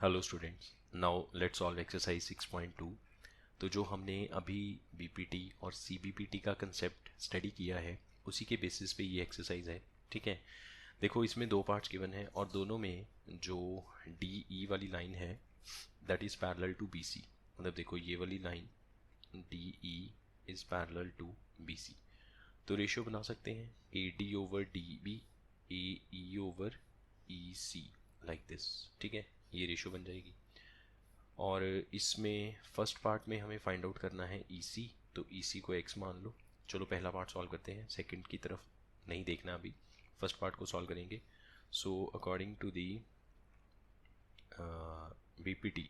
Hello students, now let's solve exercise 6.2। तो जो हमने अभी बीपीटी और सीबीपीटी का कंसेप्ट स्टडी किया है उसी के बेसिस पे ये एक्सरसाइज है। ठीक है, देखो इसमें दो पार्ट्स गिवन है और दोनों में जो डी ई वाली लाइन है that is parallel to B C. मतलब देखो ये वाली line D E is parallel to B C. तो रेशियो बना सकते हैं A D over D B, A E over E C, like this. ठीक है, ये रेशियो बन जाएगी। और इसमें फर्स्ट पार्ट में हमें फाइंड आउट करना है ई सी, तो ई सी को एक्स मान लो। चलो पहला पार्ट सॉल्व करते हैं, सेकंड की तरफ नहीं देखना अभी, फर्स्ट पार्ट को सॉल्व करेंगे। So according to the B P T,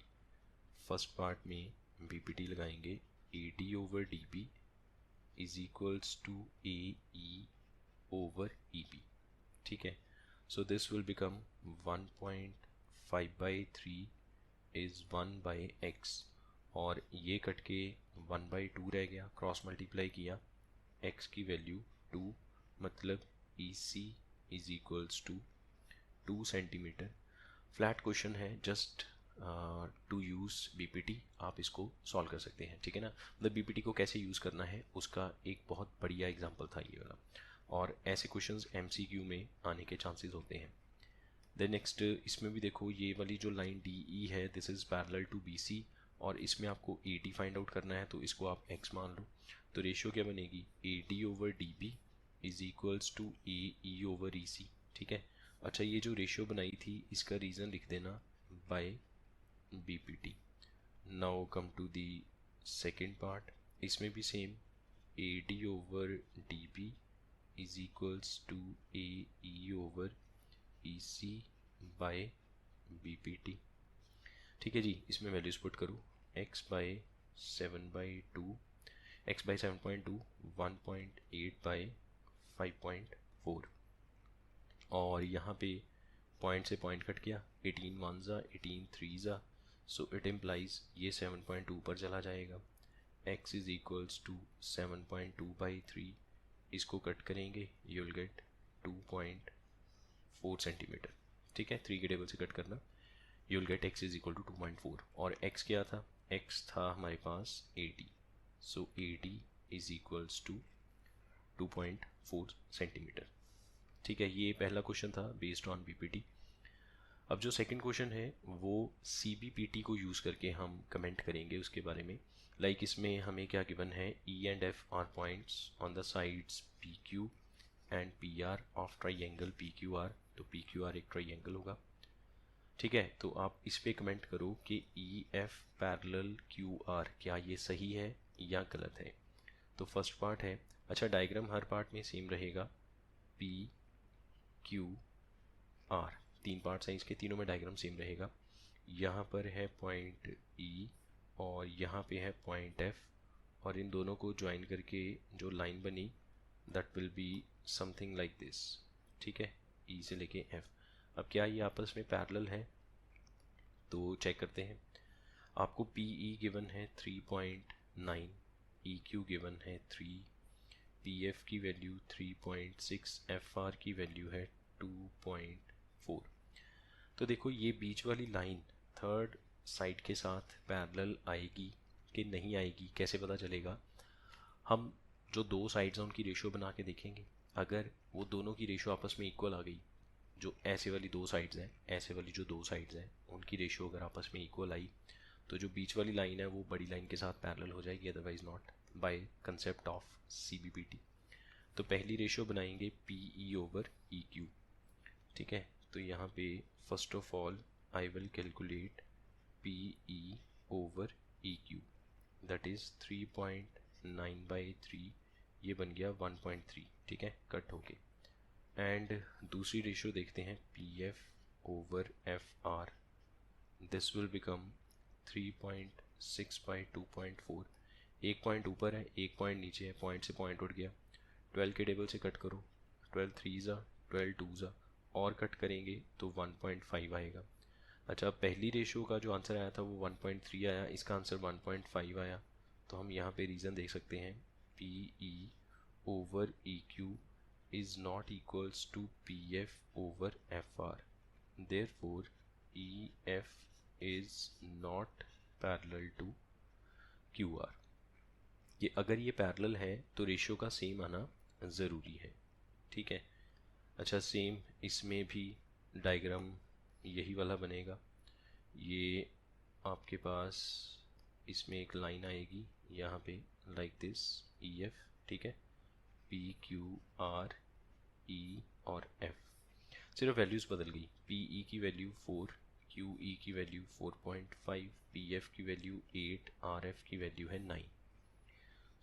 first part में बी पी टी लगाएंगे A D over D B is equals to A E over E B. ठीक है, so this will become 1.5/3 is 1/x, और ये cut के 1/2 रह गया, cross multiply किया, x की वैल्यू 2, मतलब E C is equals to 2 centimetre. Flat question है, जस्ट टू यूज़ बीपीटी आप इसको सॉल्व कर सकते हैं। ठीक है ना, मतलब बीपीटी को कैसे यूज़ करना है उसका एक बहुत बढ़िया एग्जांपल था ये वाला, और ऐसे क्वेश्चंस एमसीक्यू में आने के चांसेस होते हैं। देन नेक्स्ट इसमें भी देखो ये वाली जो लाइन डी ई है this is parallel to B C, और इसमें आपको ए डी फाइंड आउट करना है, तो इसको आप एक्स मान लो। तो रेशियो क्या बनेगी, A D over D B is equals to A E over E C. ठीक है, अच्छा ये जो रेशियो बनाई थी इसका रीज़न लिख देना by B P T. Now come to the second part, इसमें भी same A D over D B is equals to A E over E C by B P T. ठीक है जी, इसमें वैल्यूज पुट करूँ, x/7/2, x/7.2 1.8/5.4, और यहाँ पे point से पॉइंट कट गया, 18 1 ज़ा 18 3 ज़ा, सो इट इम्प्लाइज ये 7.2 पर चला जाएगा। x इज इक्वल्स टू 7.2/3, इसको कट करेंगे यू विल गेट 2.4 सेंटीमीटर। ठीक है, 3 के टेबल से कट करना, you will get x is equal to 2.4, और x क्या था, x था हमारे पास 80, so 80 is equals to 2.4 centimetre. ठीक है, ये पहला क्वेश्चन था बेस्ड ऑन बीपीटी। अब जो सेकंड क्वेश्चन है वो सीबीपीटी को यूज़ करके हम कमेंट करेंगे उसके बारे में। लाइक इसमें हमें क्या गिवन है, E and F R points on the sides P Q and P R of triangle P Q R, तो पी क्यू आर एक ट्राइंगल होगा। ठीक है, तो आप इस पे कमेंट करो कि E F parallel Q R, क्या ये सही है या गलत है। तो फर्स्ट पार्ट है, अच्छा डायग्राम हर पार्ट में सेम रहेगा, पी क्यू आर, तीन पार्ट्स हैं इसके, तीनों में डायग्राम सेम रहेगा। यहाँ पर है पॉइंट ई और यहाँ पे है पॉइंट एफ, और इन दोनों को ज्वाइन करके जो लाइन बनी that will be something like this. ठीक है, ई से लेके एफ। अब क्या ये आपस में पैरेलल है, तो चेक करते हैं। आपको पी ई गिवन है 3.9, ई क्यू गिवन है 3, पी एफ की वैल्यू 3.6, एफ आर की वैल्यू है 2.4। तो देखो ये बीच वाली लाइन थर्ड साइड के साथ पैरेलल आएगी कि नहीं आएगी, कैसे पता चलेगा। हम जो दो साइड्स हैं उनकी रेशियो बना के देखेंगे, अगर वो दोनों की रेशियो आपस में इक्वल आ गई, जो ऐसे वाली दो साइड्स हैं, ऐसे वाली जो दो साइड्स हैं उनकी रेशियो अगर आपस में इक्वल आई, तो जो बीच वाली लाइन है वो बड़ी लाइन के साथ पैरेलल हो जाएगी, otherwise not, by concept of CBPT. तो पहली रेशियो बनाएंगे P E over E Q. ठीक है, तो यहाँ पे first of all I will calculate P E over E Q, that is 3.9/3, ये बन गया 1.3। ठीक है, कट होके। एंड दूसरी रेशियो देखते हैं P F over F are, this will become 3.6/2.4। एक पॉइंट ऊपर है, एक पॉइंट नीचे है, पॉइंट से पॉइंट उठ गया, 12 के टेबल से कट करो, 12 3 ज़ा 12 2 ज़ा, और कट करेंगे तो 1.5 आएगा। अच्छा, पहली रेशियो का जो आंसर आया था वो 1.3 आया, इसका आंसर 1.5 आया, तो हम यहाँ पे रीज़न देख सकते हैं, P E over E Q is not equals to P F over F R, therefore E F is not parallel to Q R. ये अगर ये पैरेलल है तो रेशियो का सेम आना ज़रूरी है, ठीक है। अच्छा, सेम इसमें भी डायग्राम यही वाला बनेगा। ये आपके पास इसमें एक लाइन आएगी यहाँ पे लाइक दिस ई एफ, ठीक है, पी क्यू आर ई और एफ। सिर्फ वैल्यूज़ बदल गई, पी ई की वैल्यू 4, क्यू ई की वैल्यू 4.5, पी एफ की वैल्यू 8, आर एफ की वैल्यू है 9।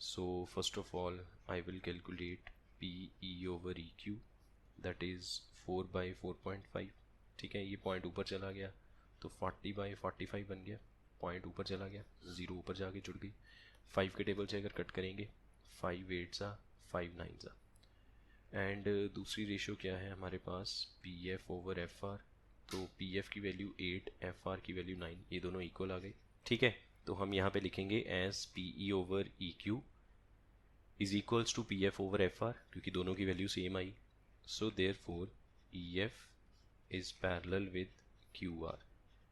So first of all I will calculate P E over E Q, that is 4/4.5, ठीक है। ये पॉइंट ऊपर चला गया तो 40/45 बन गया, पॉइंट ऊपर चला गया, 0 ऊपर जाके जुड़ गई। 5 के टेबल से अगर कट करेंगे 5 8 सा 5 9 सा। एंड दूसरी रेशियो क्या है हमारे पास, P F over F R. तो पी एफ की वैल्यू 8, एफ आर की वैल्यू 9, ये दोनों इक्वल आ गई, ठीक है। तो हम यहाँ पे लिखेंगे as P E over E Q is equals to P F over F R, क्योंकि दोनों की वैल्यू सेम आई। So therefore E F is parallel with Q R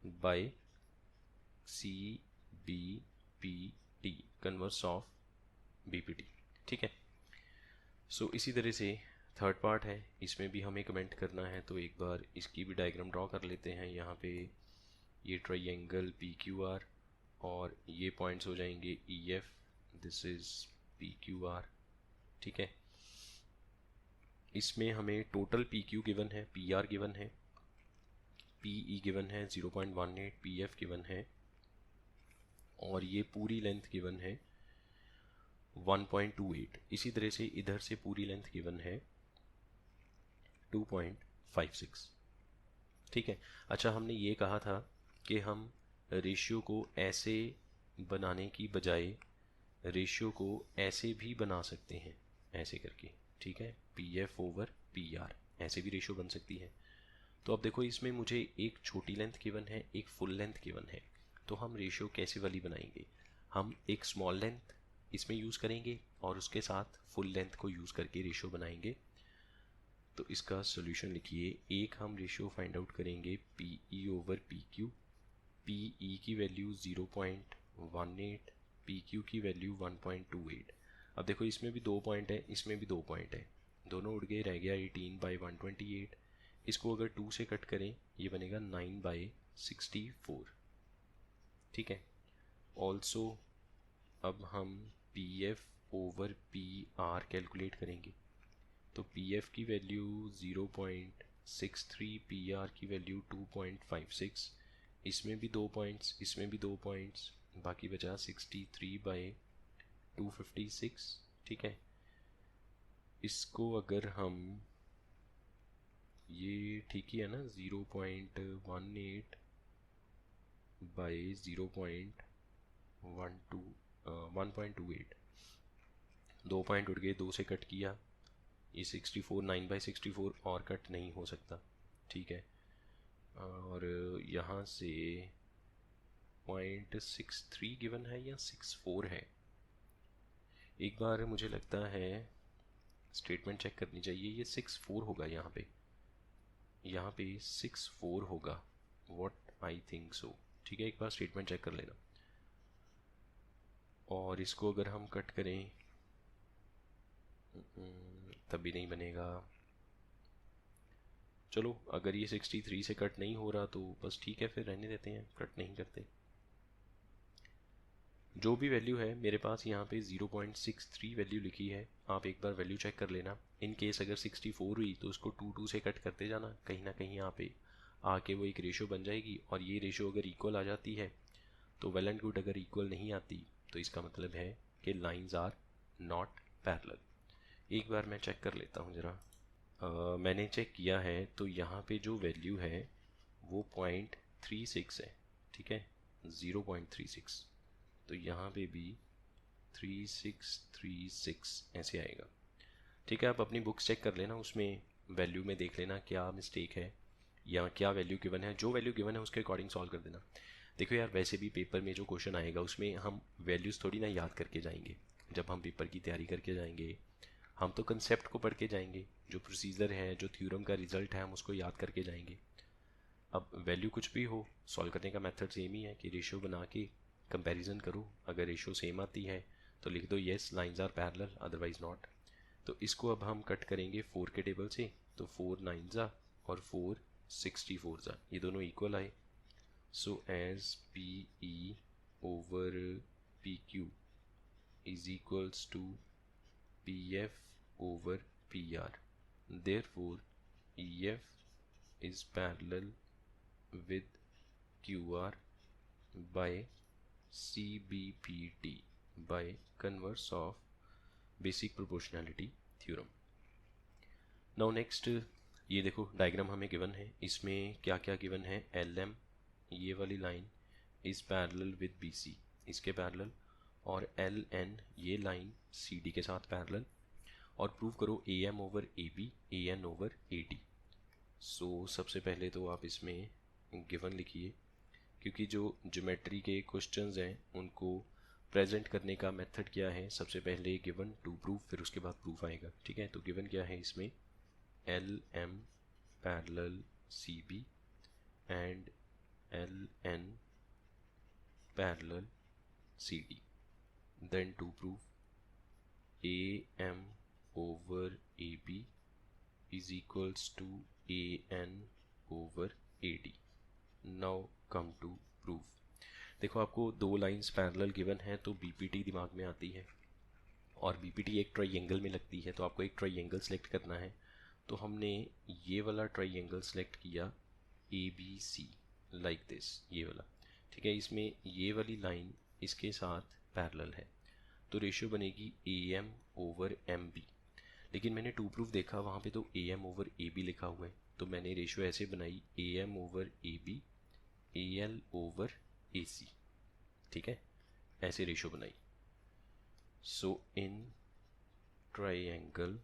by C B P T, converse of B P T, ठीक है। सो इसी तरह से third part है, इसमें भी हमें कमेंट करना है, तो एक बार इसकी भी डायग्राम ड्रॉ कर लेते हैं। यहाँ पे ये ट्राइंगल पी क्यू आर और ये पॉइंट्स हो जाएंगे E F, this is P Q R, ठीक है। इसमें हमें टोटल पी क्यू गिवन है, पी आर गिवन है, पी ई गिवन है 0.18, पी एफ गिवन है, और ये पूरी लेंथ गिवन है 1.28। इसी तरह से इधर से पूरी लेंथ गिवन है 2.56, ठीक है। अच्छा, हमने ये कहा था कि हम रेशियो को ऐसे बनाने की बजाय रेशियो को ऐसे भी बना सकते हैं, ऐसे करके, ठीक है, P F over P are, ऐसे भी रेशियो बन सकती है। तो अब देखो, इसमें मुझे एक छोटी लेंथ गिवन है, एक फुल लेंथ गिवन है, तो हम रेशियो कैसे वाली बनाएंगे। हम एक स्मॉल लेंथ इसमें यूज़ करेंगे और उसके साथ फुल लेंथ को यूज़ करके रेशियो बनाएंगे। तो इसका सोल्यूशन लिखिए। एक हम रेशियो फाइंड आउट करेंगे P E over P Q, P E की वैल्यू 0.18, पी क्यू की वैल्यू 1.28। अब देखो, इसमें भी 2 पॉइंट है, इसमें भी 2 पॉइंट है, दोनों उड़ गए, रह गया 18/128। इसको अगर 2 से कट करें ये बनेगा 9/64, ठीक है। ऑल्सो अब हम P F over P are calculate करेंगे, तो पी एफ की वैल्यू 0.63, पी आर की वैल्यू 2.56, इसमें भी 2 पॉइंट्स, इसमें भी 2 पॉइंट्स, बाकी बचा 63/256, ठीक है। इसको अगर हम, ये ठीक ही है ना, 0.18 बाई 1.28, 2 पॉइंट उड़ गए, 2 से कट किया, ये 64, 9/64 और कट नहीं हो सकता, ठीक है। और यहाँ से 0.63 गिवन है या 64 है, एक बार मुझे लगता है स्टेटमेंट चेक करनी चाहिए। ये 64 होगा, यहाँ पे 64 होगा, व्हाट आई थिंक सो, ठीक है। एक बार स्टेटमेंट चेक कर लेना। और इसको अगर हम कट करें तब भी नहीं बनेगा। चलो, अगर ये 63 से कट नहीं हो रहा तो बस ठीक है, फिर रहने देते हैं, कट नहीं करते। जो भी वैल्यू है मेरे पास यहाँ पे 0.63 वैल्यू लिखी है, आप एक बार वैल्यू चेक कर लेना। इन केस अगर 64 हुई तो उसको 2 से कट करते जाना, कहीं ना कहीं यहाँ पे आके वो एक रेशियो बन जाएगी। और ये रेशियो अगर इक्वल आ जाती है तो वेल एंड गुड, अगर इक्वल नहीं आती तो इसका मतलब है कि लाइंस आर नॉट पैरेलल। एक बार मैं चेक कर लेता हूँ ज़रा। मैंने चेक किया है तो यहाँ पे जो वैल्यू है वो 0.36 है, ठीक है, 0.36। तो यहाँ पे भी 3636 ऐसे आएगा, ठीक है। आप अपनी बुक्स चेक कर लेना, उसमें वैल्यू में देख लेना क्या मिस्टेक है या क्या वैल्यू गिवन है। जो वैल्यू गिवन है उसके अकॉर्डिंग सॉल्व कर देना। देखो यार, वैसे भी पेपर में जो क्वेश्चन आएगा उसमें हम वैल्यूज़ थोड़ी ना याद करके जाएंगे। जब हम पेपर की तैयारी करके जाएंगे हम तो कंसेप्ट को पढ़ के जाएंगे, जो प्रोसीजर है, जो थ्योरम का रिजल्ट है, हम उसको याद करके जाएंगे। अब वैल्यू कुछ भी हो, सॉल्व करने का मेथड सेम ही है कि रेशियो बना के कंपैरिजन करो। अगर रेशियो सेम आती है तो लिख दो yes lines are parallel, otherwise not. तो इसको अब हम कट करेंगे 4 के टेबल से, तो 4 9 ज़ा और 4 64 ज़ा, ये दोनों इक्वल आए। So as P E over P Q is equals to P F over P R, therefore E F is parallel with QR by CBPT by converse of basic proportionality theorem। Now next, ये देखो diagram हमें given है, इसमें क्या क्या given है। LM ये वाली line is parallel with BC, इसके पैरेलल, और LN ये लाइन CD के साथ पैरेलल, और प्रूव करो AM over AB, AN over AD। सो सबसे पहले तो आप इसमें गिवन लिखिए, क्योंकि जो ज्योमेट्री के क्वेश्चंस हैं उनको प्रेजेंट करने का मेथड क्या है, सबसे पहले गिवन टू प्रूफ, फिर उसके बाद प्रूफ आएगा। ठीक है, तो गिवन क्या है इसमें, LM parallel CB and LN parallel CD, then to proof AM over AB is equals to AN over AD। Now come to proof. देखो आपको दो लाइंस पैरेलल गिवन है तो बीपीटी दिमाग में आती है, और बीपीटी एक ट्राइंगल में लगती है, तो आपको एक ट्राइंगल सेलेक्ट करना है। तो हमने ये वाला ट्राइंगल सेलेक्ट किया ABC लाइक दिस, ये वाला। ठीक है, इसमें ये वाली लाइन इसके साथ पैरेलल है, तो रेशियो बनेगी AM ओवर MB। लेकिन मैंने टू प्रूफ देखा वहाँ पे तो AM ओवर AB लिखा हुआ है, तो मैंने रेशियो ऐसे बनाई AM over AB AL over AC। ठीक है, ऐसे रेशियो बनाई। सो इन ट्राइंगल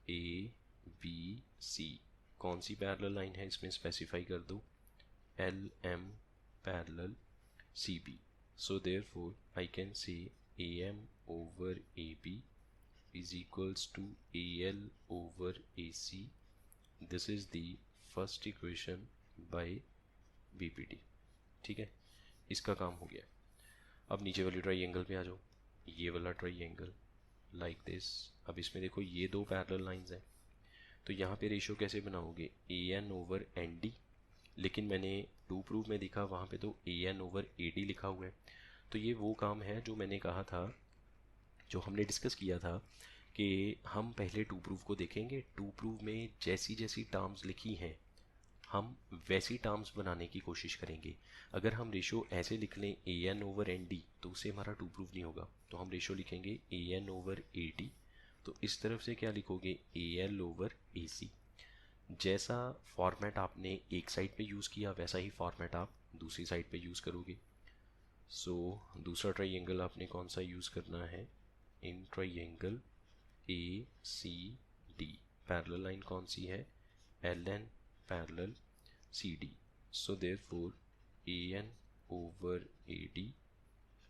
ABC कौन सी पैरेलल लाइन है इसमें स्पेसिफाई कर दो, LM parallel CB। So therefore I can say AM over AB is equals to AL over AC। This is the first equation by BPT। ठीक है, इसका काम हो गया। अब नीचे वाली ट्राइंगल पे आ जाओ, ये वाला ट्राइंगल लाइक दिस। अब इसमें देखो ये दो पैरेलल लाइंस हैं, तो यहाँ पे रेशियो कैसे बनाओगे, AN ओवर ND। लेकिन मैंने टू प्रूफ में देखा वहाँ पे तो AN ओवर AD लिखा हुआ है। तो ये वो काम है जो मैंने कहा था, जो हमने डिस्कस किया था कि हम पहले टू प्रूफ को देखेंगे। टू प्रूफ में जैसी जैसी टर्म्स लिखी हैं हम वैसी टर्म्स बनाने की कोशिश करेंगे। अगर हम रेशियो ऐसे लिख लें AN ओवर ND तो उससे हमारा टू प्रूफ नहीं होगा, तो हम रेशियो लिखेंगे AN ओवर AD। तो इस तरफ से क्या लिखोगे, AL ओवर AC। जैसा फॉर्मेट आपने एक साइड पे यूज़ किया वैसा ही फॉर्मेट आप दूसरी साइड पे यूज़ करोगे। सो दूसरा ट्राइंगल आपने कौन सा यूज़ करना है, in triangle ACD parallel line कौन सी है, LN parallel CD। So therefore AN over AD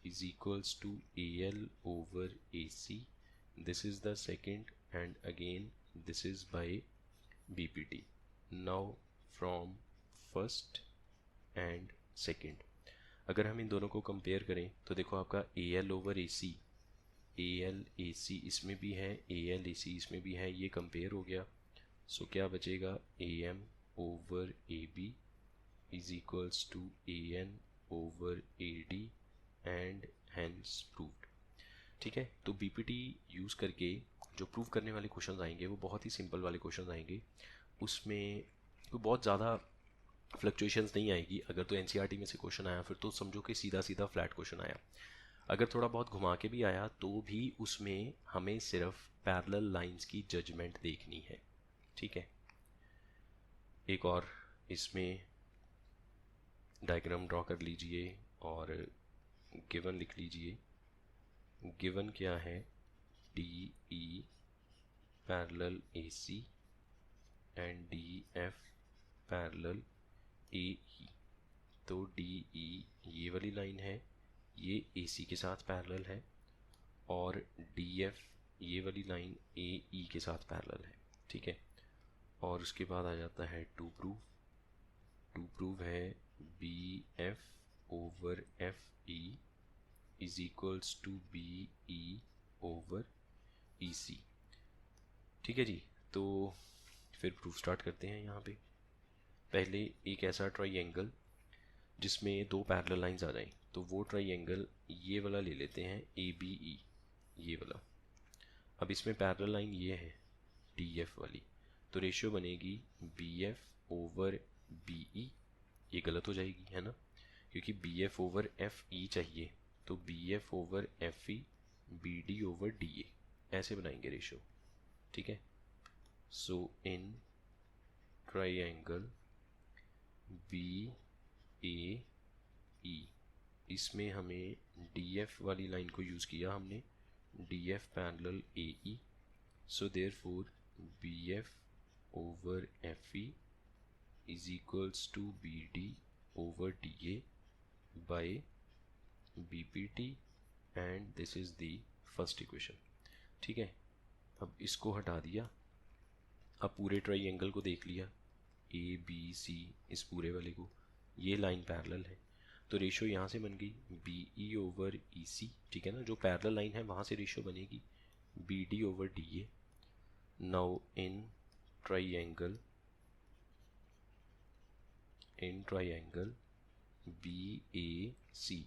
is equals to AL over AC। This is the second, and again this is by BPT। Now from first and second, अगर हम इन दोनों को compare करें तो देखो आपका AL over AC, AL AC इसमें भी है, AL AC इसमें भी है, ये कंपेयर हो गया। सो क्या बचेगा, AM over AB is equals to AN over AD and hence proved. ठीक है, तो BPT यूज़ करके जो प्रूव करने वाले क्वेश्चन आएंगे वो बहुत ही सिंपल वाले क्वेश्चन आएंगे, उसमें कोई बहुत ज़्यादा फ्लक्चुएशंस नहीं आएगी। अगर तो NCERT में से क्वेश्चन आया फिर तो समझो कि सीधा सीधा फ्लैट क्वेश्चन आया। अगर थोड़ा बहुत घुमा के भी आया तो भी उसमें हमें सिर्फ पैरेलल लाइंस की जजमेंट देखनी है। ठीक है, एक और इसमें डायग्राम ड्रॉ कर लीजिए और गिवन लिख लीजिए। गिवन क्या है, DE parallel AC and DF parallel AE। तो DE ये वाली लाइन है, ये AC के साथ पैरेलल है, और DF ये वाली लाइन AE के साथ पैरेलल है। ठीक है, और उसके बाद आ जाता है टू प्रूफ। टू प्रूव है B F over F E is equals to B E over E C. ठीक है जी, तो फिर प्रूफ स्टार्ट करते हैं। यहाँ पे पहले एक ऐसा ट्राइंगल जिसमें दो पैरेलल लाइंस आ जाएं, तो वो ट्राइंगल ये वाला ले लेते हैं ए बी ई, ये वाला। अब इसमें पैरेलल लाइन ये है डी एफ वाली, तो रेशियो बनेगी B F over B E. ये गलत हो जाएगी है ना, क्योंकि B F over F E चाहिए, तो B F over F E B D over D A, ऐसे बनाएंगे रेशियो। ठीक है, so in triangle B A E, इसमें हमें डी एफ वाली लाइन को यूज़ किया हमने, D F parallel A E, so therefore B F over F E is equals to B D over D A by B P T, and this is the first equation. ठीक है, अब इसको हटा दिया, अब पूरे ट्राइंगल को देख लिया, ए बी सी, इस पूरे वाले को, ये लाइन पैरेलल है, तो रेशियो यहाँ से बन गई B E over E C. ठीक है ना, जो पैरेलल लाइन है वहाँ से रेशियो बनेगी B D over D A. Now in triangle B A C,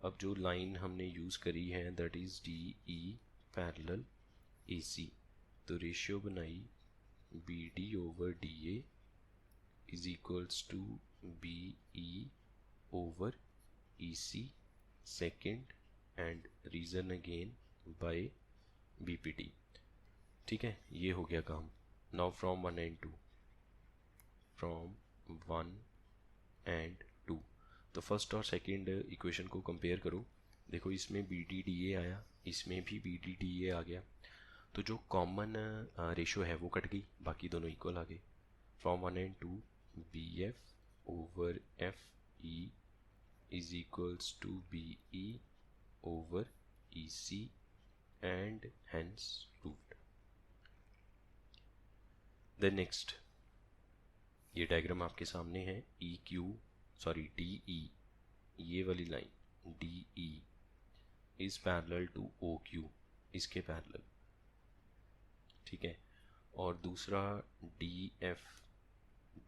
अब जो लाइन हमने यूज़ करी है that is D E parallel A C, तो रेशियो बनाई B D over D A is equals to B E over E C second and reason again by B P T. ठीक है, ये हो गया काम। Now from 1 and 2, from 1 and 2, तो first और सेकेंड इक्वेशन को कंपेयर करो। देखो इसमें बी डी डी ए आया, इसमें भी बी डी डी ए आ गया, तो जो कॉमन रेशियो है वो कट गई, बाकी दोनों इक्वल आ गए। From 1 and 2 B F over F E is equals to BE over EC and hence proved. The next, ये डायग्राम आपके सामने है, DE, ये वाली line DE is parallel to OQ, इसके पैरेलल। ठीक है, और दूसरा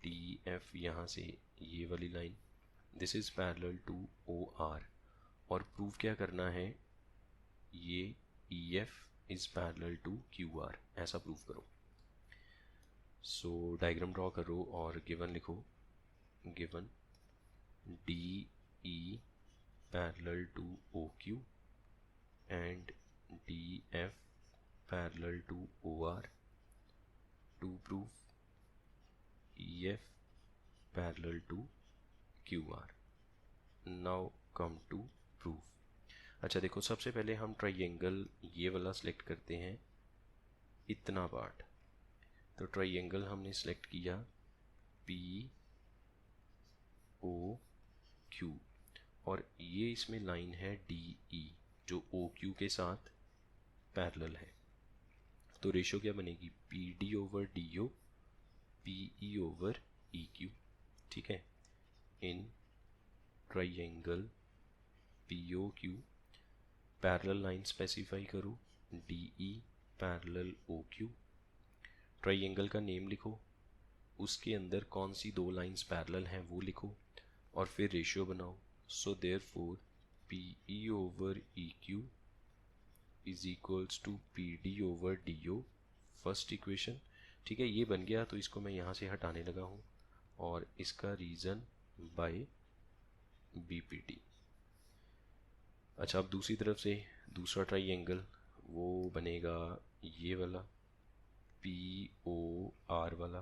DF यहाँ से ये वाली line, this is parallel to OR, और प्रूव क्या करना है, ये EF is parallel to QR, ऐसा प्रूव करो। सो डायग्राम ड्रॉ करो और गिवन लिखो, given DE parallel to OQ and DF parallel to OR to prove EF parallel to QR। Now come to proof. अच्छा देखो, सबसे पहले हम ट्राइंगल ये वाला सिलेक्ट करते हैं, इतना पार्ट। तो ट्राइंगल हमने सिलेक्ट किया पी ओ क्यू, और ये इसमें लाइन है डी ई जो ओ क्यू के साथ पैरेलल है, तो रेशियो क्या बनेगी P D over D O P E over E Q. ठीक है, in triangle P O Q parallel line specify करो D E parallel O Q, triangle का नेम लिखो, उसके अंदर कौन सी दो लाइंस पैरेलल हैं वो लिखो, और फिर रेशियो बनाओ। So therefore P E over E Q is equals to P D over D O, first equation. ठीक है, ये बन गया, तो इसको मैं यहाँ से हटाने लगा हूँ, और इसका reason by B P T. अच्छा, अब दूसरी तरफ से दूसरा ट्राइंगल वो बनेगा ये वाला पी ओ आर वाला,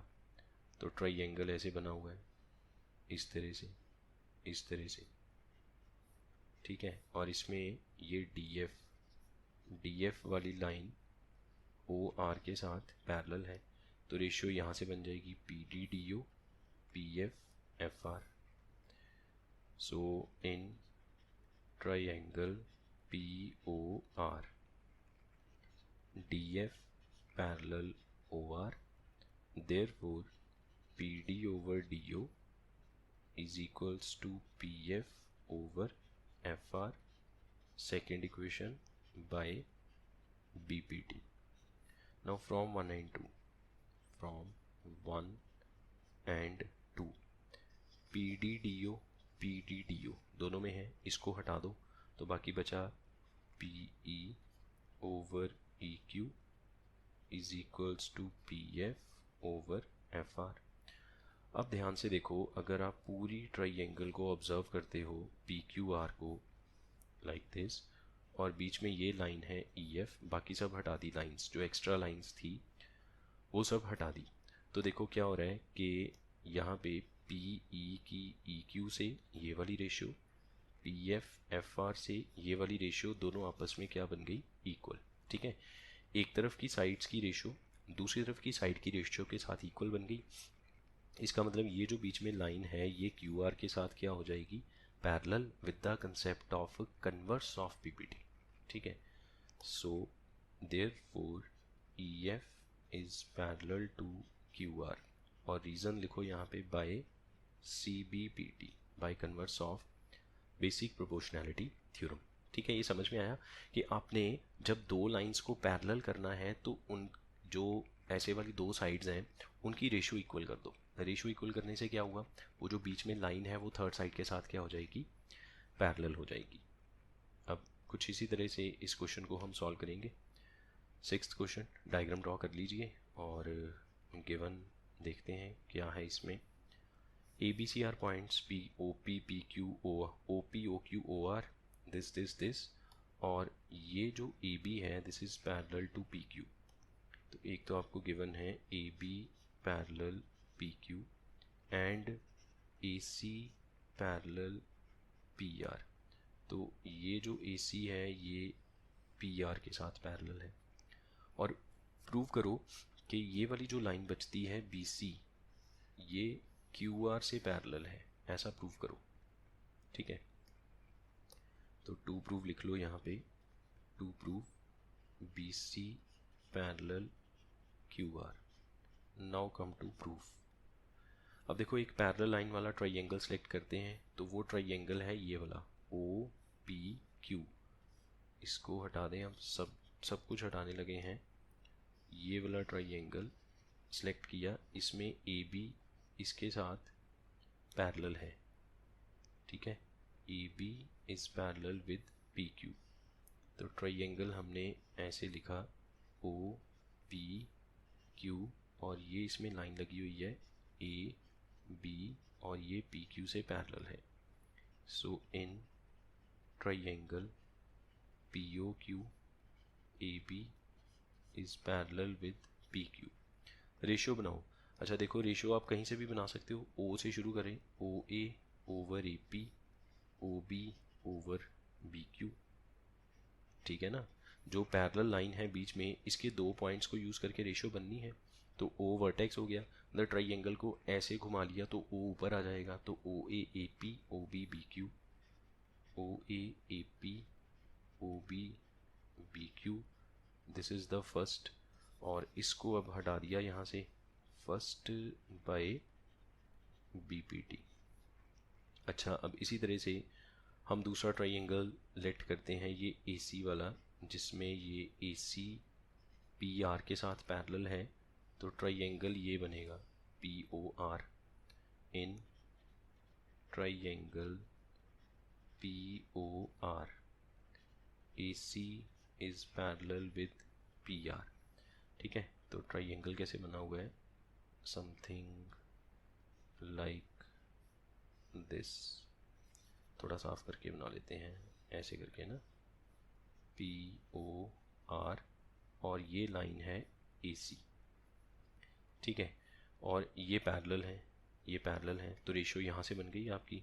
तो ट्राइंगल ऐसे बना हुआ है, इस तरह से, इस तरह से। ठीक है, और इसमें ये डी एफ वाली लाइन ओ आर के साथ पैरेलल है, तो रेशियो यहाँ से बन जाएगी P D D O P F F R. So in triangle P O R D F parallel O R, therefore P D over D O is equals to PF over FR, second equation, by BPT. Now from 1 and 2, from 1 and 2, PDDO PDDO दोनों में है, इसको हटा दो तो बाकी बचा PE over EQ is equals to PF over FR। अब ध्यान से देखो, अगर आप पूरी ट्राइंगल को ऑब्जर्व करते हो PQR को लाइक दिस, और बीच में ये लाइन है EF, बाकी सब हटा दी लाइंस, जो एक्स्ट्रा लाइंस थी वो सब हटा दी, तो देखो क्या हो रहा है कि यहाँ पे PE की EQ से ये वाली रेशियो, PF FR से ये वाली रेशियो, दोनों आपस में क्या बन गई, इक्वल। ठीक है, एक तरफ की साइड्स की रेशियो दूसरी तरफ की साइड की रेशियो के साथ इक्वल बन गई। इसका मतलब ये जो बीच में लाइन है ये QR के साथ क्या हो जाएगी, parallel with the concept of converse of PPT। ठीक है, so therefore EF is parallel to QR, और रीज़न लिखो यहाँ पे by CBPT, by converse of basic proportionality theorem. ठीक है, ये समझ में आया कि आपने जब दो लाइंस को पैरेलल करना है तो उन जो ऐसे वाली दो साइड्स हैं उनकी रेशियो इक्वल कर दो। रेशियो इक्वल करने से क्या हुआ, वो जो बीच में लाइन है वो थर्ड साइड के साथ क्या हो जाएगी, पैरेलल हो जाएगी। अब कुछ इसी तरह से इस क्वेश्चन को हम सॉल्व करेंगे। 6th क्वेश्चन, डायग्राम ड्रॉ कर लीजिए और गिवन देखते हैं क्या है इसमें। ABC are points P, OP, PQ, OP, OQ, OR, this, और ये जो AB है this is parallel to PQ। तो एक तो आपको गिवन है AB parallel PQ and AC parallel PR। तो ये जो AC है ये PR के साथ पैरेलल है, और प्रूव करो कि ये वाली जो लाइन बचती है BC ये QR से पैरेलल है, ऐसा प्रूव करो। ठीक है, तो टू प्रूव लिख लो यहाँ पे, to prove BC parallel QR। Now come to proof. अब देखो एक पैरेलल लाइन वाला ट्राइंगल सेलेक्ट करते हैं, तो वो ट्राइंगल है ये वाला OPQ। इसको हटा दें, हम सब कुछ हटाने लगे हैं। ये वाला ट्राइंगल सेलेक्ट किया, इसमें AB इसके साथ पैरेलल है। ठीक है, AB is parallel with PQ, तो ट्राइंगल हमने ऐसे लिखा OPQ, और ये इसमें लाइन लगी हुई है AB, और ये PQ से पैरेलल है। So in triangle POQ AB is parallel with PQ। Ratio बनाओ। अच्छा देखो, रेशियो आप कहीं से भी बना सकते हो, O से शुरू करें, OA over AP, OB over BQ। ठीक है ना, जो पैरेलल लाइन है बीच में इसके दो पॉइंट्स को यूज़ करके रेशियो बननी है। तो O वर्टेक्स हो गया, मतलब ट्राइंगल को ऐसे घुमा लिया तो O ऊपर आ जाएगा, तो OA AP OB BQ, OA AP OB BQ, this is the first, और इसको अब हटा दिया यहाँ से, फर्स्ट बाय BPT। अच्छा, अब इसी तरह से हम दूसरा ट्राइंगल लेट करते हैं, ये AC वाला, जिसमें ये AC PR के साथ पैरेलल है, तो ट्राइंगल ये बनेगा POR। In triangle POR AC is parallel with PR। ठीक है, तो ट्राइंगल कैसे बना हुआ है, समथिंग लाइक दिस। थोड़ा साफ करके बना लेते हैं, ऐसे करके ना, POR, और ये लाइन है AC। ठीक है, और ये पैरेलल है, ये पैरेलल है, तो रेशियो यहाँ से बन गई आपकी,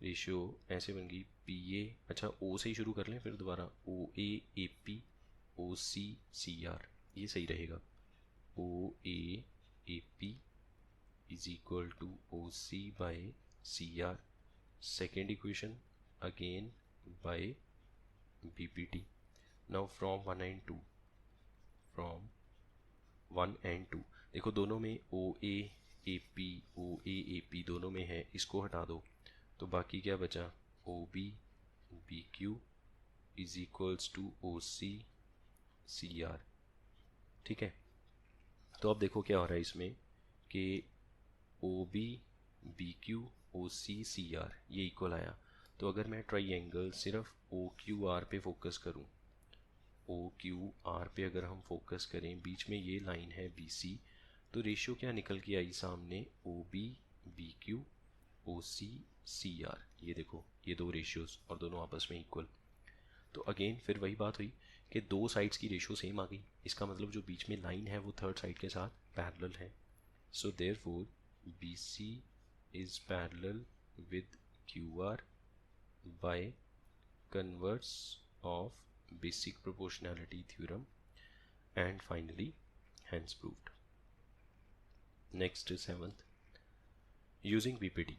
रेशियो ऐसे बन गई PA, अच्छा O से ही शुरू कर लें फिर दोबारा, OA AP OC CR, ये सही रहेगा। OA AP is equal to OC by CR, second equation again by BPT। now from 1 and 2, from 1 and 2 देखो दोनों में OA A P O A P दोनों में है, इसको हटा दो तो बाकी क्या बचा, O B B Q is equals to O C C R. ठीक है, तो अब देखो क्या हो रहा है इसमें कि O B B Q O C C R ये इक्वल आया। तो अगर मैं ट्राइंगल सिर्फ ओ क्यू आर पे फोकस करूं, ओ क्यू आर पे अगर हम फोकस करें, बीच में ये लाइन है बी सी, तो रेशियो क्या निकल के आई सामने, O B B Q O C C R. ये देखो ये दो रेशियोज और दोनों आपस में इक्वल। तो अगेन फिर वही बात हुई कि दो साइड्स की रेशियो सेम आ गई, इसका मतलब जो बीच में लाइन है वो थर्ड साइड के साथ पैरेलल है। So therefore B C is parallel with Q R by converse of basic proportionality theorem and finally hence proved. Next is 7th, using BPT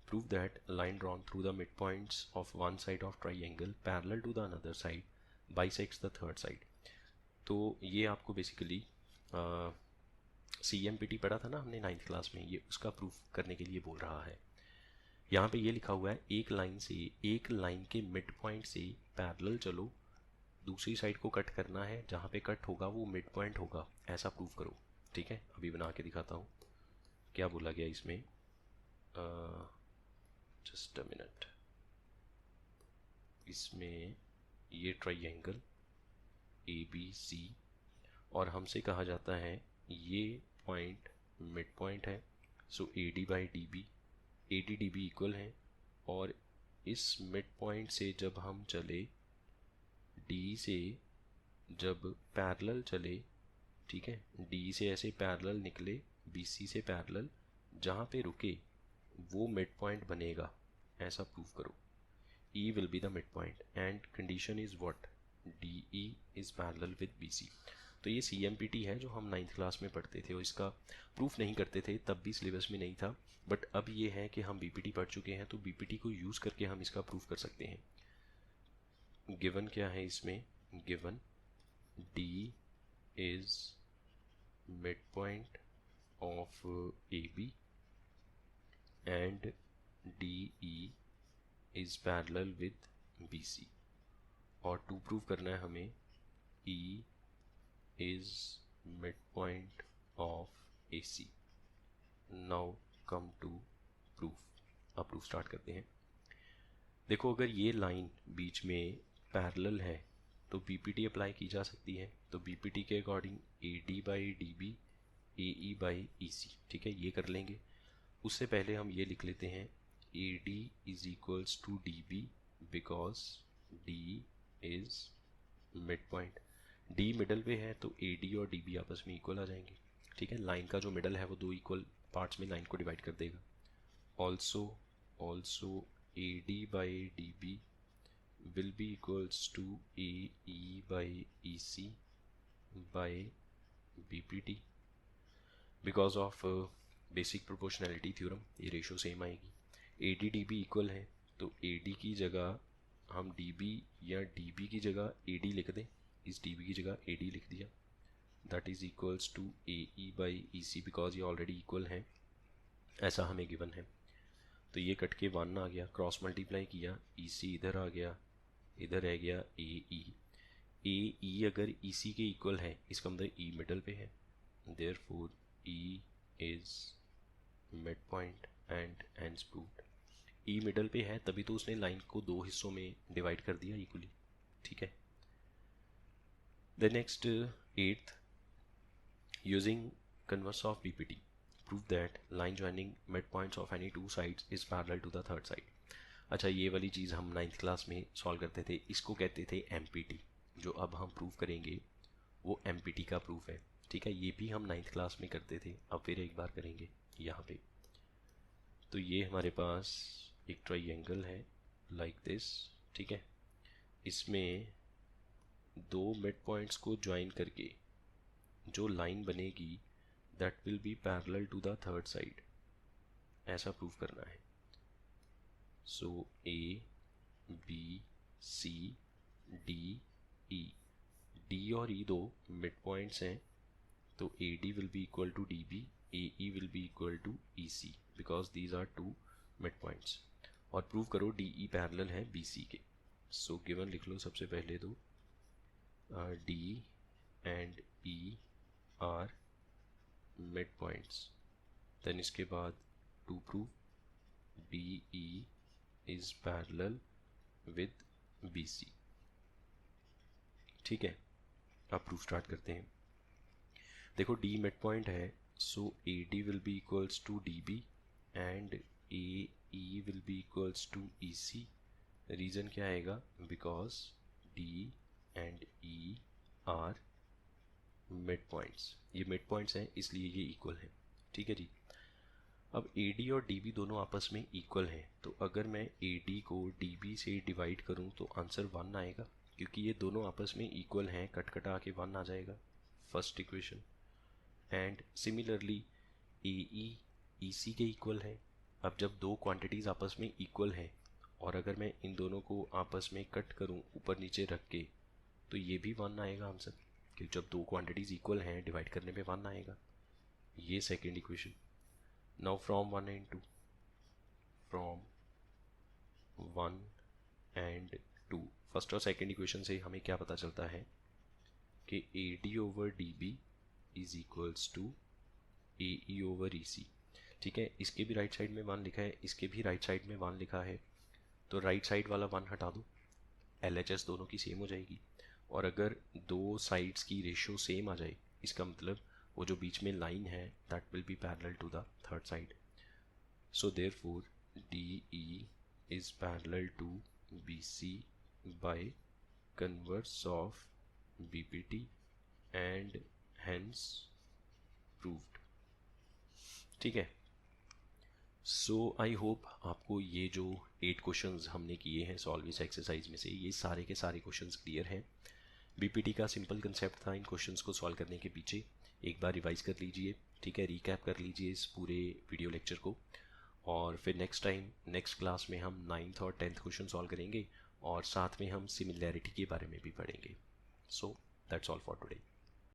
prove that a line drawn through the midpoints of one side of triangle parallel to the another side bisects the third side. तो ये आपको basically CMPT पढ़ा था ना हमने 9th class में, ये उसका प्रूफ करने के लिए बोल रहा है। यहाँ पे ये लिखा हुआ है एक लाइन के मिड पॉइंट से पैरेलल चलो, दूसरी साइड को कट करना है, जहाँ पे कट होगा वो मिड पॉइंट होगा, ऐसा प्रूव करो। ठीक है, अभी बना के दिखाता हूँ क्या बोला गया इसमें। जस्ट अ मिनट, इसमें ये ट्राइंगल ए बी सी और हमसे कहा जाता है ये पॉइंट मिड पॉइंट है। So A D by D B, A D D B equal है, और इस मिड पॉइंट से जब हम चले, डी से जब पैरेलल चले, ठीक है, डी से ऐसे पैरेलल निकले, बी सी से पैरेलल, जहाँ पे रुके वो मिड पॉइंट बनेगा, ऐसा प्रूव करो। E will be the mid point and condition is what, D E is parallel with B C. तो ये CMPT है जो हम 9th क्लास में पढ़ते थे और इसका प्रूफ नहीं करते थे, तब भी सिलेबस में नहीं था, बट अब ये है कि हम BPT पढ़ चुके हैं तो BPT को यूज़ करके हम इसका प्रूफ कर सकते हैं। गिवन क्या है इसमें, given D is midpoint of AB and DE is parallel with BC, और टू प्रूव करना है हमें E is midpoint of AC। Now come to proof। अब प्रूफ स्टार्ट करते हैं। देखो अगर ये लाइन बीच में पैरेलल है तो BPT अप्लाई की जा सकती है। तो BPT के according AD by D B A E by E C, ठीक है, ये कर लेंगे। उससे पहले हम ये लिख लेते हैं AD is equals to D B because D is mid point. D middle पे है तो AD और DB आपस में इक्वल आ जाएंगे। ठीक है, लाइन का जो मिडल है वो दो इक्वल पार्ट्स में लाइन को डिवाइड कर देगा। Also AD by DB will be equals to AE by EC by BPT because of basic proportionality theorem। ये रेशियो सेम आएगी। AD DB इक्वल है तो AD की जगह हम DB या DB की जगह AD लिख दें, इस DB की जगह AD लिख दिया, that is equals to AE by EC because ये ऑलरेडी इक्वल है, ऐसा हमें गिवन है। तो ये कट के 1 आ गया, क्रॉस मल्टीप्लाई किया, EC इधर आ गया, इधर रह गया AE अगर EC के इक्वल है इसका मतलब E मिडल पे है, therefore E is mid point and hence proved. E middle पे है तभी तो उसने लाइन को दो हिस्सों में डिवाइड कर दिया इक्वली। ठीक है, the next 8th, using converse of BPT prove that line joining mid points of any two sides is parallel to the third side. अच्छा, ये वाली चीज़ हम 9th क्लास में सॉल्व करते थे, इसको कहते थे MPT। जो अब हम प्रूव करेंगे वो MPT का प्रूफ है। ठीक है, ये भी हम 9th क्लास में करते थे, अब फिर एक बार करेंगे यहाँ पे। तो ये हमारे पास एक ट्राइंगल है लाइक दिस, ठीक है, इसमें दो मिड पॉइंट्स को ज्वाइन करके जो लाइन बनेगी that will be parallel to the third side, ऐसा प्रूव करना है। So A B C D E, D और E दो मिड पॉइंट्स हैं तो AD will be equal to DB AE will be equal to EC because these are two mid points. और prove करो DE parallel है BC के। So given लिख लो सबसे पहले तो D and E are mid points. Then इसके बाद to prove BE is parallel with BC। ठीक है, अब प्रूफ स्टार्ट करते हैं। देखो D मिड पॉइंट है, सो AD will be equals to DB and AE will be equals to EC। Reason क्या आएगा? Because D and E are mid points. ये मिड पॉइंट्स हैं इसलिए ये इक्वल है। ठीक है जी। अब AD और DB दोनों आपस में इक्वल हैं, तो अगर मैं AD को DB से डिवाइड करूं तो आंसर 1 आएगा, क्योंकि ये दोनों आपस में इक्वल हैं। कट कटा के 1 आ जाएगा, first equation. And similarly AE EC के इक्वल है। अब जब दो क्वांटिटीज़ आपस में इक्वल हैं और अगर मैं इन दोनों को आपस में कट करूं ऊपर नीचे रख के, तो ये भी 1 आएगा आंसर, क्योंकि जब दो क्वांटिटीज़ इक्वल हैं डिवाइड करने पे 1 आएगा। ये second equation. Now from 1 and 2, from 1 and 2 first और सेकेंड इक्वेशन से हमें क्या पता चलता है कि AD over DB is equals to AE over EC। ठीक है, इसके भी राइट साइड में 1 लिखा है, इसके भी राइट साइड में 1 लिखा है, तो राइट साइड वाला 1 हटा दो, LHS दोनों की सेम हो जाएगी। और अगर दो साइड्स की रेशियो सेम आ जाए, इसका मतलब वो जो बीच में लाइन है that will be parallel to the third side. So therefore DE is parallel to BC by converse of BPT and hence proved। ठीक है। सो आई होप आपको ये जो 8 क्वेश्चंस हमने किए हैं सॉल्व इस एक्सरसाइज में से, ये सारे के सारे क्वेश्चंस क्लियर हैं। BPT का सिंपल कंसेप्ट था इन क्वेश्चंस को सॉल्व करने के पीछे। एक बार रिवाइज कर लीजिए, ठीक है, रिकैप कर लीजिए इस पूरे वीडियो लेक्चर को, और फिर नेक्स्ट टाइम नेक्स्ट क्लास में हम 9th और 10th क्वेश्चन सॉल्व करेंगे और साथ में हम सिमिलैरिटी के बारे में भी पढ़ेंगे। So that's all for today.